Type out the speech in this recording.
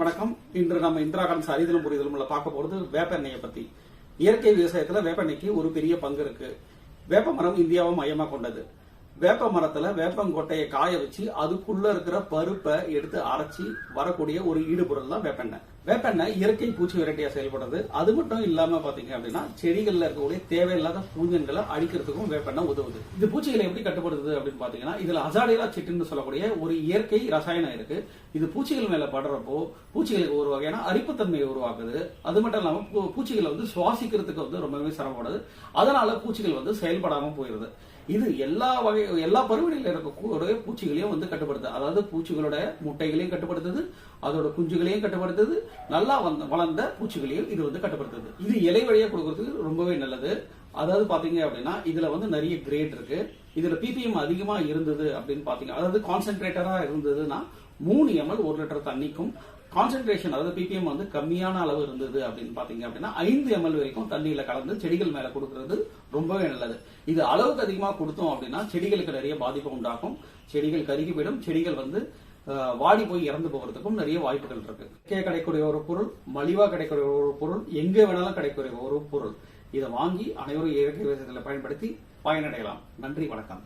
வணக்கம். இன்று நம்ம இந்திரா காந்தி அறிதலும் புரிதலும் பார்க்க போறது வேப்ப எண்ணெயை பத்தி. இயற்கை விவசாயத்துல வேப்ப எண்ணெய்க்கு ஒரு பெரிய பங்கு இருக்கு. வேப்ப மரம் இந்தியாவை மையமா கொண்டது. வேப்ப மரத்துல வேப்பங்கொட்டையை காய வச்சு அதுக்குள்ள இருக்கிற பருப்பை எடுத்து அரைச்சி வரக்கூடிய ஒரு ஈடுபொருள் தான் வேப்பெண்ணெய். வேப்பெண்ணெய் இயற்கை பூச்சி விரட்டியா செயல்படுறது. அது மட்டும் இல்லாம பாத்தீங்க அப்படின்னா செடிகள்ல இருக்கக்கூடிய தேவையில்லாத பூஞ்சன்களை அழிக்கிறதுக்கும் வேப்பெண்ணெய் உதவுது. இது பூச்சிகளை எப்படி கட்டுப்படுத்துது அப்படின்னு பாத்தீங்கன்னா, இதுல அசாடிரா சிட்டுன்னு சொல்லக்கூடிய ஒரு இயற்கை ரசாயனம் இருக்கு. இது பூச்சிகள் மேல படுறப்போ பூச்சிகளுக்கு ஒரு வகையான அரிப்புத்தன்மையை உருவாக்குது. அது மட்டும் இல்லாம பூச்சிகளை சுவாசிக்கிறதுக்கு ரொம்பவே சிரமப்படுது. அதனால பூச்சிகள் செயல்படாம போயிருது. இது எல்லா பருவநிலையில இருக்கக்கூடிய பூச்சிகளையும் கட்டுப்படுத்துது. அதாவது பூச்சிகளோட முட்டைகளையும் கட்டுப்படுத்துது, அதோட குஞ்சுகளையும் கட்டுப்படுத்துது, நல்லா வளர்ந்த பூச்சிகளையும் இது கட்டுப்படுத்துது. இது இலை வழியா கொடுக்கறதுக்கு ரொம்பவே நல்லது. அதாவது பாத்தீங்க அப்படின்னா இதுல நிறைய கிரேட் இருக்கு. இதுல பிபிஎம் அதிகமா இருந்தது அப்படின்னு பாத்தீங்க, அதாவது கான்சென்ட்ரேட்டரா இருந்ததுன்னா 3 ml 1 லிட்டர் தண்ணிக்கும், கான்சென்ட்ரேஷன் அதாவது பிபிஎம் கம்மியான அளவு இருந்தது அப்படின்னு பாத்தீங்க அப்படின்னா 5 ml வரைக்கும் தண்ணியில கலந்து செடிகள் மேல கொடுக்கறது ரொம்பவே நல்லது. இது அளவுக்கு அதிகமா கொடுத்தோம் அப்படின்னா செடிகளுக்கு நிறைய பாதிப்பு உண்டாக்கும். செடிகள் கருகி போயிடும். செடிகள் வாடி போய் இறந்து போகிறதுக்கும் நிறைய வாய்ப்புகள் இருக்கு. கிடைக்கக்கூடிய ஒரு பொருள், மலிவா கிடைக்கக்கூடிய ஒரு பொருள், எங்க வேணாலும் கிடைக்கக்கூடிய ஒரு பொருள். இதை வாங்கி அனைவரும் இயற்கை விவசாயத்தில் பயன்படுத்தி பயனடையலாம். நன்றி, வணக்கம்.